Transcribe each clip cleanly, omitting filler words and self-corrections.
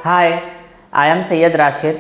Hi, I am Syed Rashid.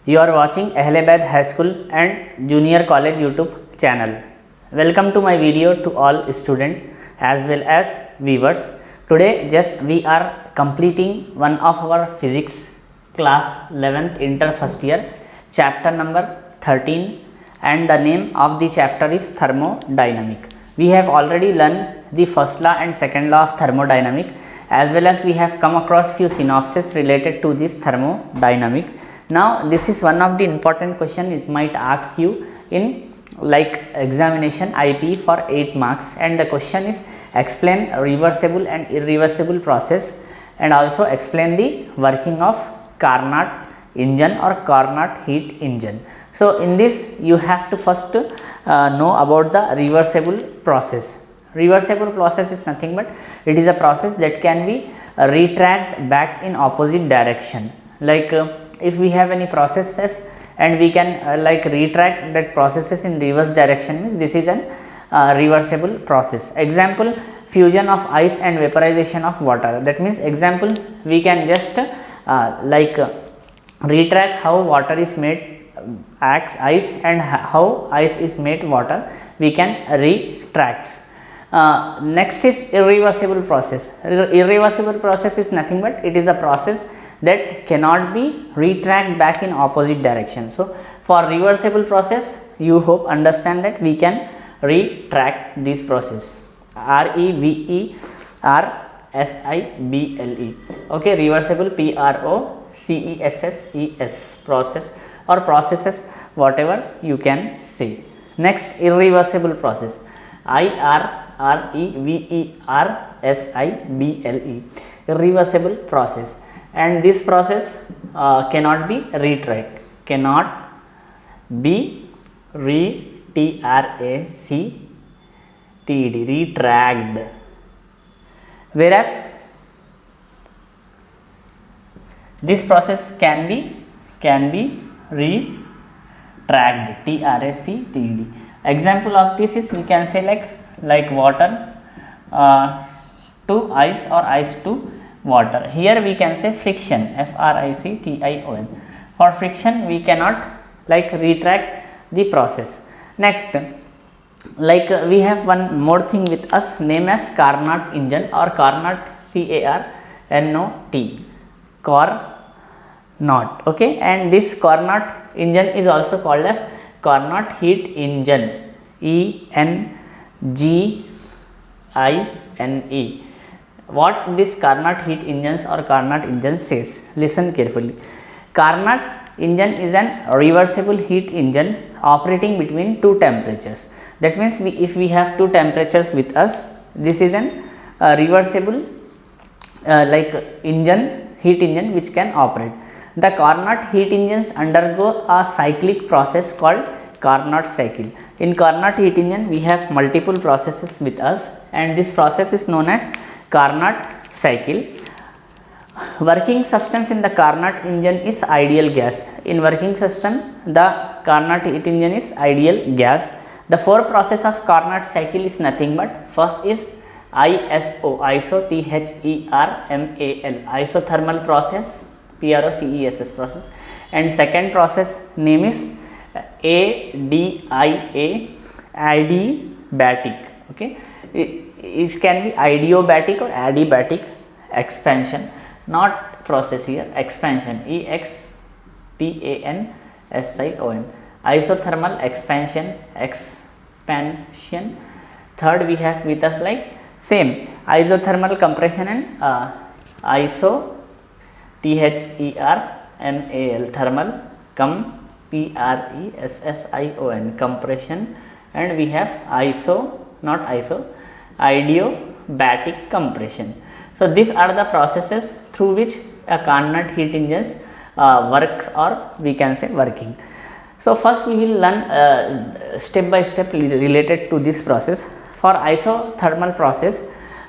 You are watching Ahlabad High School and Junior College YouTube channel. Welcome to my video to all students as well as viewers. Today just we are completing one of our physics class 11th inter first year chapter number 13 and the name of the chapter is thermodynamic. We have already learned the first law and second law of thermodynamic, as well as we have come across few synopses related to this thermodynamic. Now this is one of the important question it might ask you in like examination IP for 8 marks, and the question is explain reversible and irreversible process and also explain the working of Carnot engine or Carnot heat engine. So in this you have to first know about the reversible process. Reversible process is nothing but it is a process that can be retract back in opposite direction. Like if we have any processes and we can like retract that processes in reverse direction, means this is an reversible process. Example, fusion of ice and vaporization of water. That means example, we can just retract how water is made acts ice and how ice is made water, we can retract. Next is irreversible process. Irreversible process is nothing but it is a process that cannot be retract back in opposite direction. So for reversible process, you hope understand that we can retract this process. REVERSIBLE. Okay, reversible PROCESSES process or processes, whatever you can say. Next, irreversible process. IRREVERSIBLE, irreversible process, and this process cannot be retract, cannot be retract, whereas this process can be retract, TRACTED. Example of this is we can say like water to ice or ice to water. Here we can say friction, FRICTION. For friction we cannot like retract the process. Next, like we have one more thing with us named as Carnot engine or Carnot, CARNOT, Carnot. Okay, and this Carnot engine is also called as Carnot heat engine, ENGINE. What this Carnot heat engines or Carnot engine says, listen carefully. Carnot engine is an reversible heat engine operating between two temperatures. That means if we have two temperatures with us, this is an reversible heat engine which can operate. The Carnot heat engines undergo a cyclic process called Carnot cycle. In Carnot heat engine we have multiple processes with us, and this process is known as Carnot cycle. Working substance in the Carnot engine is ideal gas. In working system the Carnot heat engine is ideal gas. The four process of Carnot cycle is nothing but first is ISO, THERMAL, isothermal process, PROCESS process, and second process name is ADIA, adiabatic. Okay, it can be adiabatic or adiabatic expansion, not process here, expansion, EXPANSION, isothermal expansion. Third we have with us like same isothermal compression and iso, THERMAL, thermal, PRESSION, compression, and we have adiabatic compression. So these are the processes through which a Carnot heat engines works, or we can say working. So first we will learn step by step related to this process. For isothermal process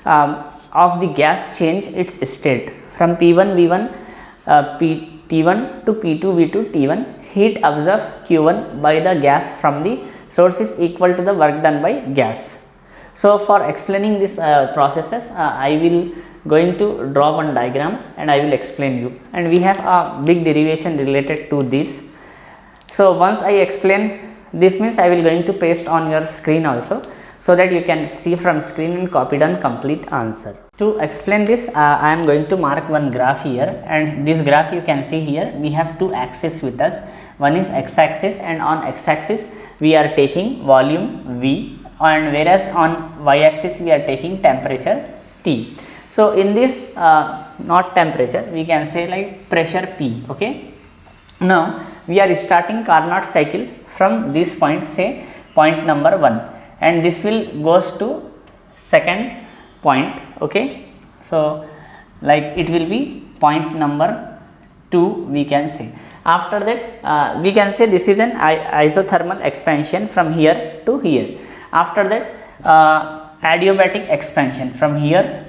of the gas change its state from P1 V1 T1 to P2 V2 T1, heat absorbed Q1 by the gas from the source is equal to the work done by gas. So for explaining this processes I will going to draw one diagram and I will explain you, and we have a big derivation related to this. So once I explain this means I will going to paste on your screen also, so that you can see from screen and copy down complete answer. To explain this, I am going to mark one graph here, and this graph you can see here we have two axes with us. One is x axis, and on x axis we are taking volume V, and whereas on y axis we are taking temperature T. So in this not temperature, we can say like pressure P. Okay, now we are starting Carnot cycle from this point, say point number 1, and this will goes to second point. Okay, so like it will be point number 2 we can say. After that we can say this is an isothermal expansion from here to here. After that adiabatic expansion from here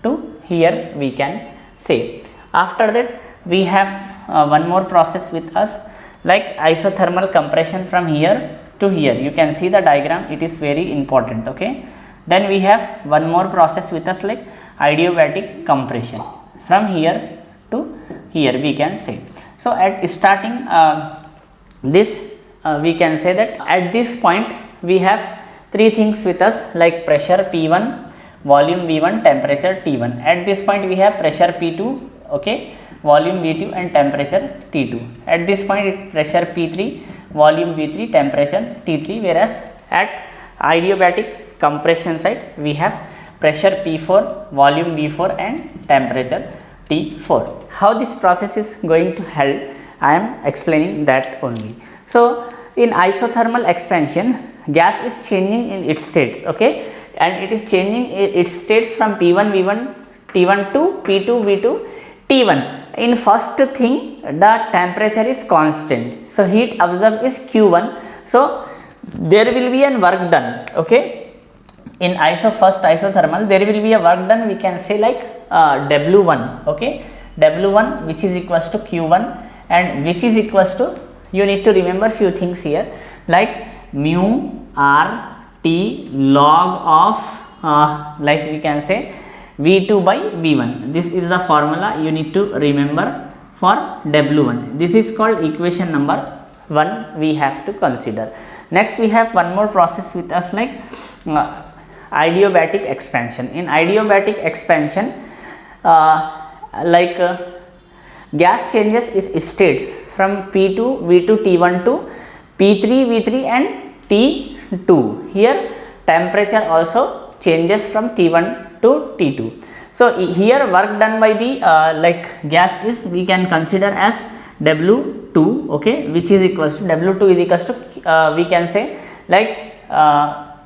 to here we can say. After that we have one more process with us, like isothermal compression from here to here. You can see the diagram, it is very important. Okay, then we have one more process with us, like adiabatic compression from here to here we can say. So at starting this we can say that at this point we have three things with us, like pressure P1, volume V1, temperature T1. At this point we have pressure P2, okay, volume V2 and temperature T2. At this point it pressure P3, volume V3, temperature T3, whereas at adiabatic compression side we have pressure P4, volume V4 and temperature T4. How this process is going to help, I am explaining that only. So in isothermal expansion, gas is changing in its states, okay, and it is changing its states from P1 V1 T1 to P2 V2 T1. In first thing the temperature is constant, so heat absorbed is Q1, so there will be an work done. Okay, in first isothermal there will be a work done, we can say like W1, okay, W1 which is equals to Q1, and which is equals to, you need to remember few things here, like mu R T log of like we can say V2 by V1. This is the formula you need to remember for W1. This is called equation number 1 we have to consider. Next we have one more process with us, like adiabatic expansion. In adiabatic expansion gas changes its states from P2 V2 T1 to P3 V3 and T2. Here temperature also changes from T1 to T2. So here work done by the gas is, we can consider as W2, okay, which is equals to W2 is equals to we can say like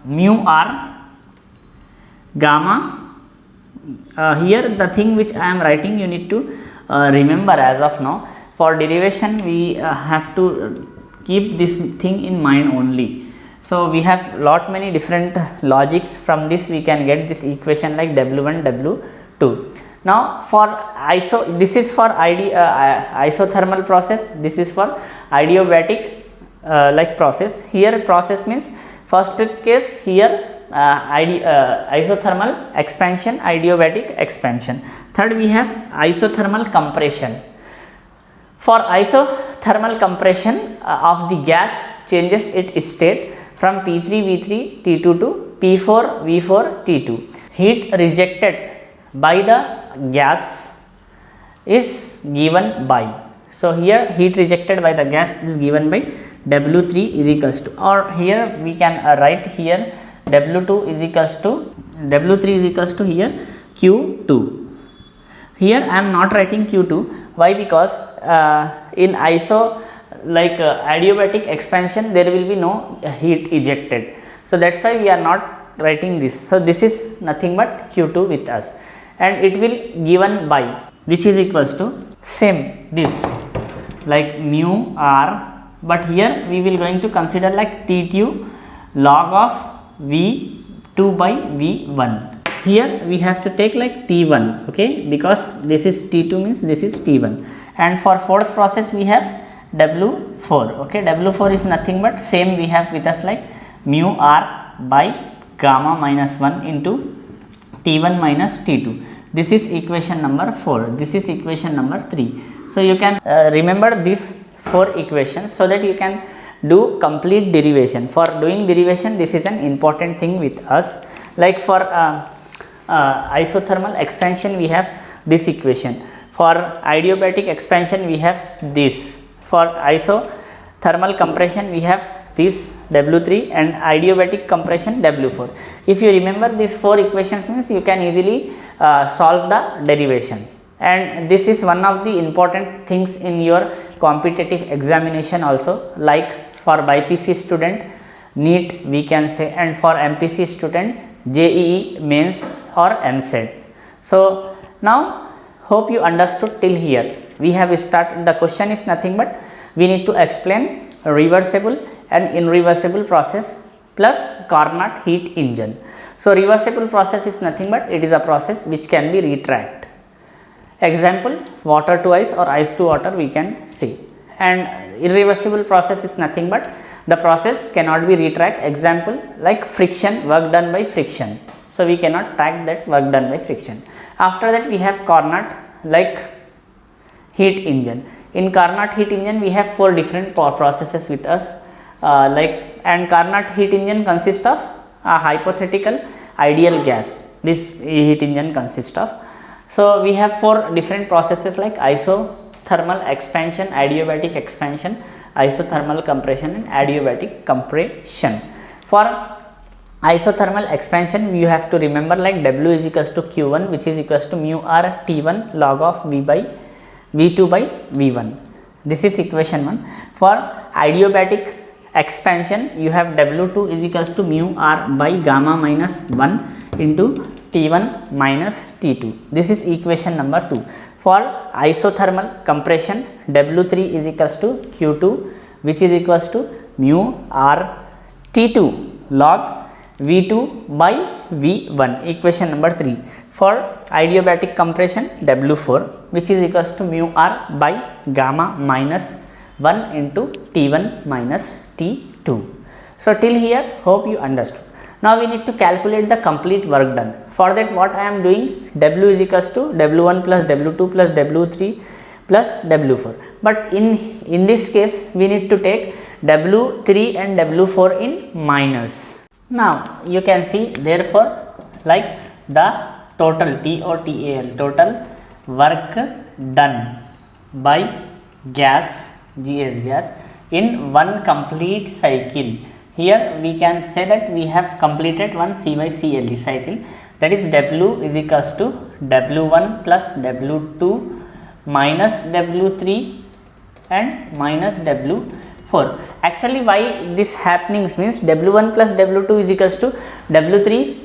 mu R gamma. Here the thing which I am writing you need to remember as of now. For derivation we have to keep this thing in mind only. So we have lot many different logics, from this we can get this equation like W1 W2. Now for this is for isothermal process, this is for adiabatic process. Here process means first case here isothermal expansion, adiabatic expansion. Third we have isothermal compression. For isothermal compression of the gas changes its state from P3 V3 T2 to P4 V4 T2. Heat rejected by the gas is given by, so here heat rejected by the gas is given by W3 is equals to, or here we can write here W2 is equals to, W3 is equals to here Q2. Here I am not writing Q2. Why? Because in adiabatic expansion there will be no heat ejected, so that's why we are not writing this. So this is nothing but Q2 with us, and it will given by, which is equals to same this like mu R, but here we will going to consider like T2 log of V2 by V1. Here we have to take like T1, okay, because this is T2 means this is T1. And for fourth process we have W4, okay, W4 is nothing but same we have with us like mu R by gamma minus 1 into T1 minus T2. This is equation number 4. This is equation number 3. So you can remember these 4 equations so that you can do complete derivation. For doing derivation, this is an important thing with us. Like for isothermal expansion, we have this equation. For adiabatic expansion, we have this. For isothermal compression, we have this W3, and adiabatic compression W4. If you remember these 4 equations, means you can easily solve the derivation. And this is one of the important things in your competitive examination also, like for BPC student NEET we can say, and for MPC student JEE mains or MSET. So now hope you understood till here. We have started, the question is nothing but we need to explain reversible and irreversible process plus Carnot heat engine. So reversible process is nothing but it is a process which can be retract. Example, water to ice or ice to water we can say. And irreversible process is nothing but the process cannot be retract. Example, like friction, work done by friction. So we cannot track that work done by friction. After that we have Carnot, like heat engine. In Carnot heat engine we have 4 different processes with us. And Carnot heat engine consists of a hypothetical ideal gas. This heat engine consists of. So we have 4 different processes like isothermal expansion, adiabatic expansion, isothermal compression and adiabatic compression. For isothermal expansion, you have to remember like W is equals to Q1, which is equals to mu R T1 log of V by V2 by V1. This is equation 1. For adiabatic expansion, you have W2 is equals to mu R by gamma minus 1 into T1 minus T2. This is equation number 2. For isothermal compression, W3 is equals to Q2, which is equals to mu R T2 log V2 by V1, equation number 3. For adiabatic compression, W4, which is equals to mu R by gamma minus 1 into T1 minus T2. So till here, hope you understood. Now we need to calculate the complete work done. For that, what I am doing, W is equals to W1 plus W2 plus W3 plus W4. But in this case, we need to take W3 and W4 in minus. Now you can see, therefore, like the total TOTAL, total work done by gas, gas in one complete cycle. Here we can say that we have completed one C by CLE cycle, that is W is equals to W1 plus W2 minus W3 and minus W4. Actually, why this happening means W1 plus W2 is equals to W3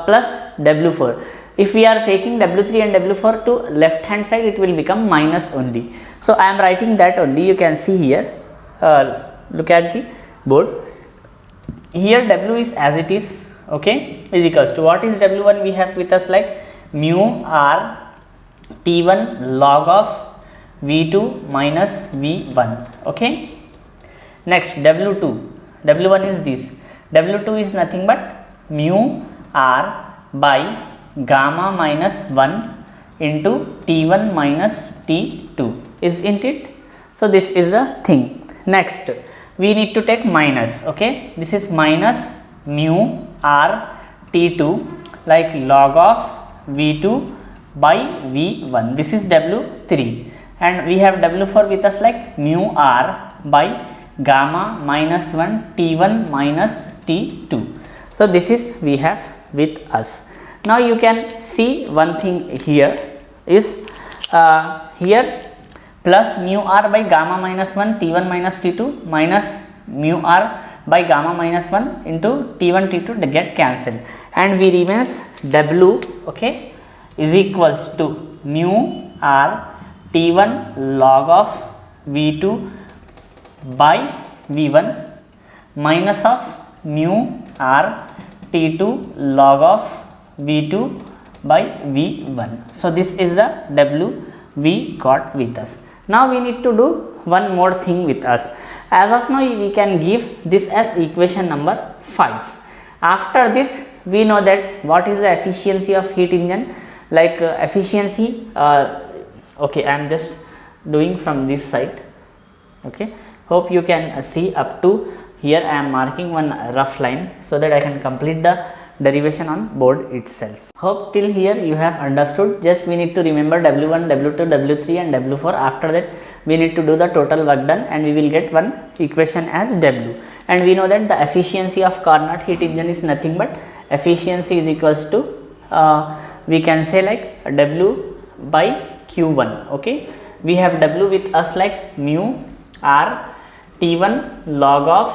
plus W4. If we are taking W3 and W4 to left hand side, it will become minus only. So I am writing that only. You can see here, look at the board. Here W is as it is, okay, is equals to what is W1 we have with us, like mu R T1 log of V2 minus V1, okay. Next W2, W1 is this, W2 is nothing but mu R by gamma minus 1 into T1 minus T2, isn't it? So this is the thing. Next we need to take minus, okay, this is minus mu R T2 like log of V2 by V1, this is W3, and we have W4 with us like mu R by gamma minus 1 T1 minus T2. So this is we have with us. Now you can see one thing here is here plus mu R by gamma minus 1 T1 minus T2 minus mu R by gamma minus 1 into T1 T2 they get cancelled, and we remains W, okay, is equals to mu R T1 log of V2 by V1 minus of mu R T2 log of V2 by V1. So this is the W we got with us. Now we need to do one more thing with us. As of now we can give this as equation number 5. After this we know that what is the efficiency of heat engine, like efficiency. Okay, I am just doing from this side. Okay, hope you can see up to here. I am marking one rough line so that I can complete the derivation on board itself. Hope till here you have understood. Just we need to remember W1, W2, W3 and W4. After that we need to do the total work done, and we will get one equation as W. And we know that the efficiency of Carnot heat engine is nothing but efficiency is equals to we can say like W by Q1. Okay, we have W with us like mu R T1 log of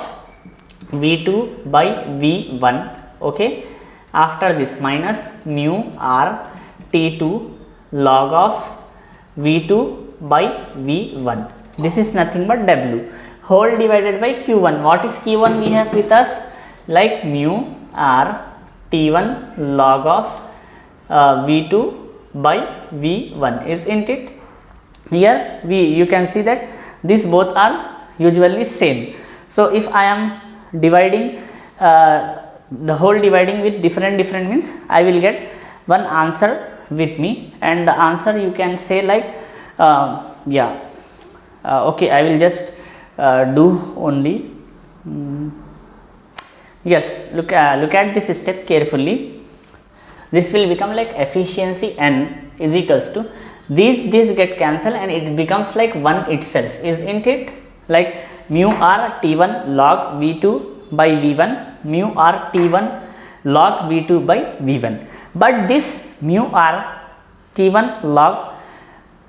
V2 by V1. Okay, after this minus mu R T2 log of V2 by V1. This is nothing but W whole divided by Q1. What is Q1 we have with us? Like mu R T1 log of V2 by V1, isn't it? Here you can see that these both are usually same. So if I am dividing the whole dividing with different means, I will get one answer with me, and the answer you can say like okay, I will just do only yes, look at this step carefully. This will become like efficiency N is equals to this get cancelled and it becomes like 1 itself, isn't it? Like mu R T1 log V2 by V1, mu R T1 log V2 by V1. But this mu R T1 log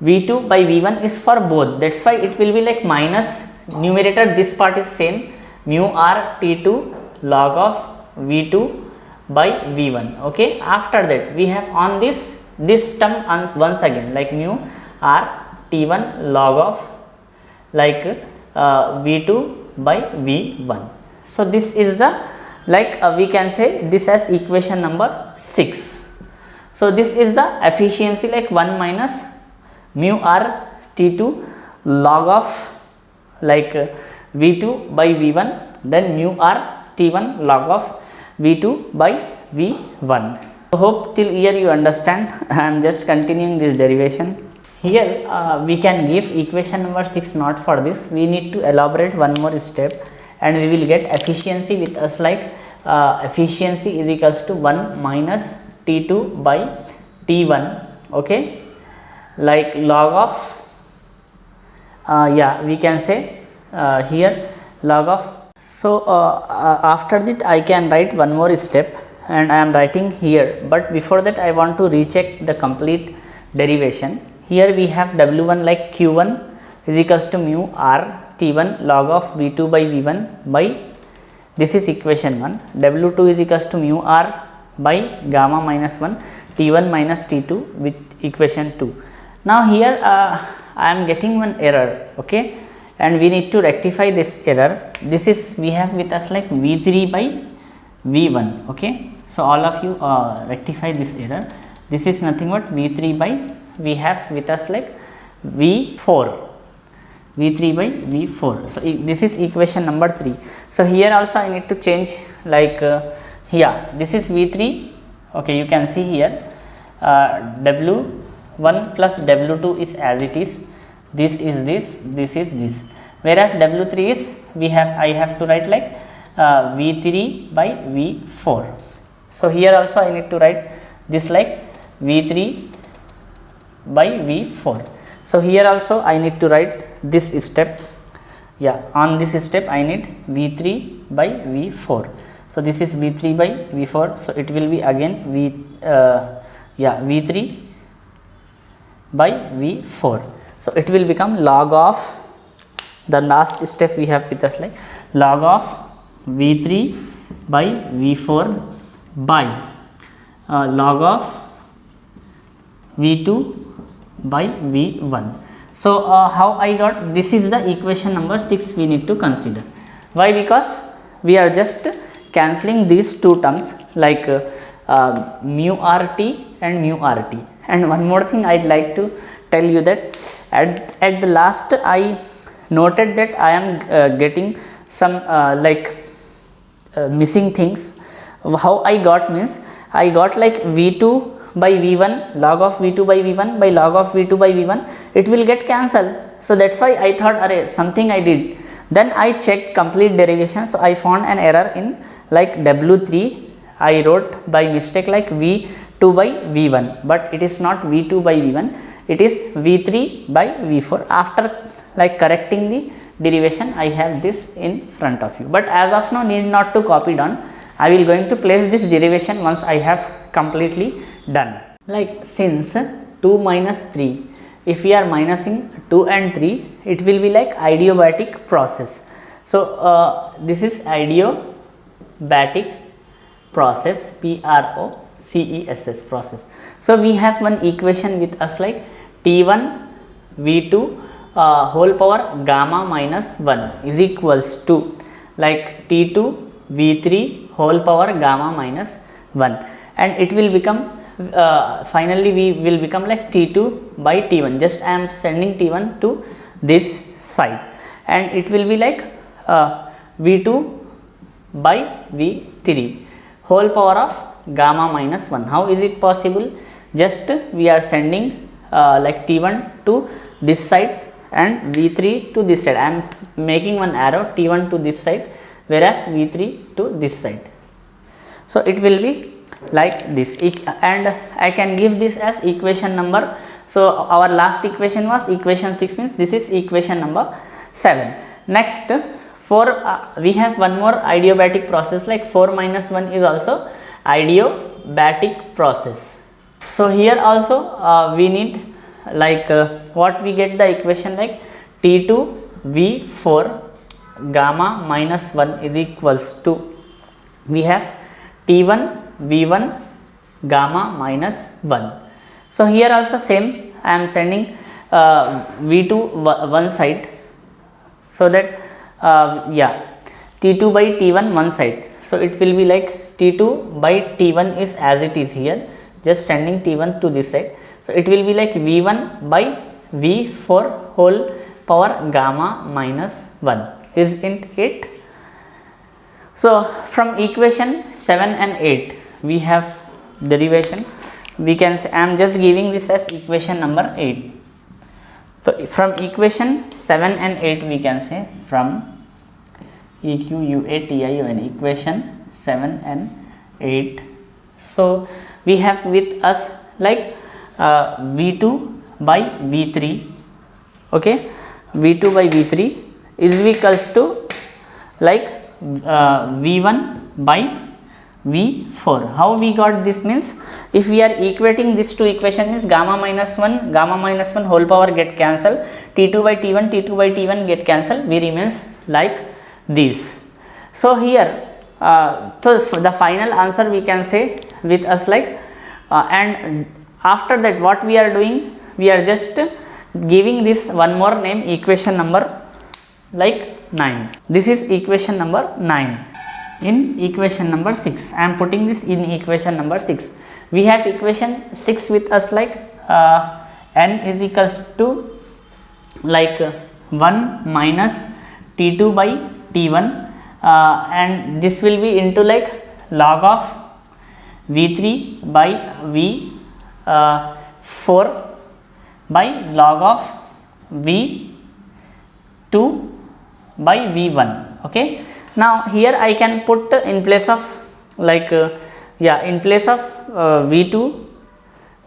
V2 by V1 is for both. That's why it will be like minus numerator. This part is same, mu R T2 log of V2 by V1. Okay, after that we have on this term once again like mu R T1 log of like V2 by V1. So this is the like we can say this as equation number 6. So this is the efficiency like 1 minus mu R T2 log of like V2 by V1, then mu R T1 log of V2 by V1. So hope till here you understand. I am just continuing this derivation. Here we can give equation number 6 not for this. We need to elaborate one more step and we will get efficiency with us like efficiency is equals to 1 minus T2 by T1. Okay, like log of we can say here log of. So after that I can write one more step and I am writing here, but before that I want to recheck the complete derivation. Here we have W1 like Q1 is equals to mu R T1 log of V2 by V1 by, this is equation 1, W2 is equals to mu R by gamma minus 1 T1 minus T2 with equation 2. Now here I am getting one error, okay, and we need to rectify this error. This is we have with us like V3 by V1. Okay, so all of you rectify this error. This is nothing but V3 by, we have with us like V4, V3 by V4. So this is equation number 3. So here also I need to change like here this is V3. Okay, you can see here W1 plus W2 is as it is. This is this is this. Whereas W3 is I have to write like V3 by V4. So here also I need to write this like V3 by V4. So here also I need to write this step. Yeah, on this step I need V3 by V4. So this is V3 by V4. So it will be again V3 by V4. So it will become log of the last step we have with us like log of V3 by V4 by log of V2 by V1. So how I got this is the equation number 6 we need to consider. Why? Because we are just cancelling these two terms like mu RT and mu RT. And one more thing I'd like to tell you that at the last I noted that I am getting some missing things. How I got means I got like V2 by V1, log of V2 by V1 by log of V2 by V1, it will get cancelled. So that's why I thought, array, something I did. Then I checked complete derivation, so I found an error in like W3. I wrote by mistake like V2 by V1, but it is not V2 by V1, it is V3 by V4. After like correcting the derivation, I have this in front of you, but as of now need not to copy down. I will going to place this derivation once I have completely done. Like since 2 minus 3, if we are minusing 2 and 3, it will be like adiabatic process. So this is adiabatic process, process process. So we have one equation with us like T1 V2 whole power gamma minus 1 is equals to like T2 V3 whole power gamma minus 1, and it will become finally we will become like T2 by T1. Just I am sending T1 to this side, and it will be like V2 by V3 whole power of gamma minus 1. How is it possible? Just we are sending like T1 to this side and V3 to this side. I am making one arrow, T1 to this side, whereas V3 to this side. So it will be like this, and I can give this as equation number. So our last equation was equation 6, means this is equation number 7. Next, we have one more adiabatic process, like 4 minus 1 is also adiabatic process. So here also we need like what we get the equation like T2 V4 gamma minus 1 is equals to, we have T1 V1 gamma minus 1. So here also same, I am sending V2 one side, so that T2 by T1 one side. So it will be like T2 by T1 is as it is here, just sending T1 to this side. So it will be like V1 by V4 whole power gamma minus 1, isn't it? So from equation 7 and 8 we have derivation. We can say, I am just giving this as equation number 8. So from equation 7 and 8 we can say, from equation 7 and 8. So we have with us like V2 by V3, okay, V2 by V3 is equals to like V1 by V4. How we got this? Means if we are equating these two equation, means gamma minus 1 whole power get cancelled, T2 by T1 get cancelled, we remains like this. So here so the final answer we can say with us like and after that what we are doing, we are just giving this one more name, equation number like 9. This is equation number 9. In equation number 6, I am putting this in equation number 6. We have equation 6 with us like n is equals to like 1 minus T2 by T1 and this will be into like log of V3 by V4 by log of V2 by V1. Okay, now here I can put in place of like in place of V2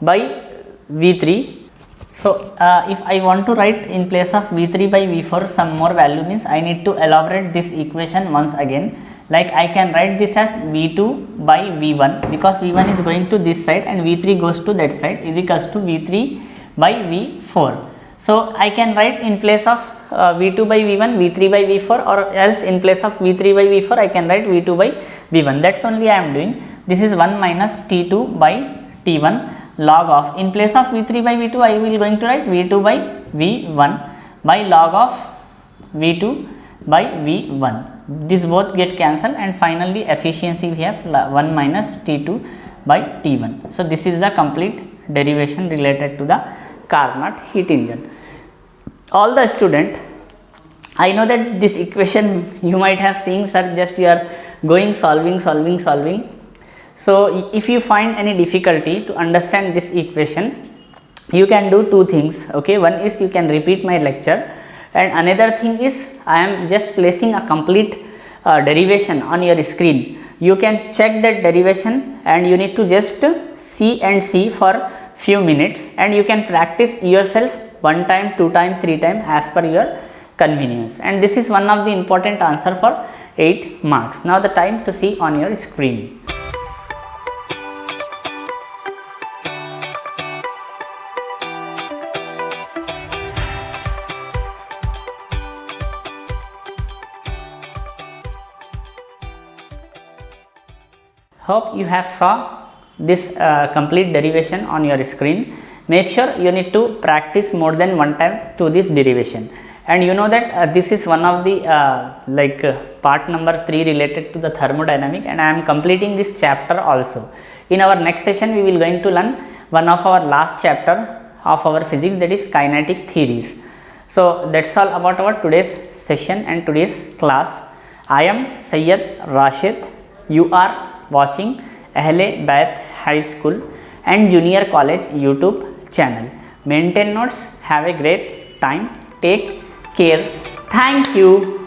by V3. So if I want to write in place of V3 by V4 some more value, means I need to elaborate this equation once again. Like I can write this as V2 by V1, because V1 is going to this side and V3 goes to that side, is equals to V3 by V4. So I can write in place of V2 by V1 V3 by V4, or else in place of V3 by V4 I can write V2 by V1. That's only I am doing. This is 1 minus T2 by T1 log of, in place of V3 by V2 I will going to write V2 by V1 by log of V2 by V1. This both get cancelled and finally efficiency we have 1 minus T2 by T1. So this is the complete derivation related to the Carnot heat engine. All the student, I know that this equation you might have seen, sir, just you are going solving. So if you find any difficulty to understand this equation, you can do two things. Okay, one is you can repeat my lecture, and another thing is I am just placing a complete derivation on your screen. You can check that derivation and you need to just see for few minutes, and you can practice yourself one time, two time, three time as per your convenience. And this is one of the important answer for 8 marks. Now the time to see on your screen. Hope you have saw this complete derivation on your screen. Make sure you need to practice more than one time to this derivation. And you know that this is one of the part number 3 related to the thermodynamic, and I am completing this chapter also. In our next session we will going to learn one of our last chapter of our physics, that is kinetic theories. So that's all about our today's session and today's class. I am Sayyid Rashid. You are watching Ahle Bayt High School and Junior College YouTube channel. Maintain notes. Have a great time. Take care. Thank you.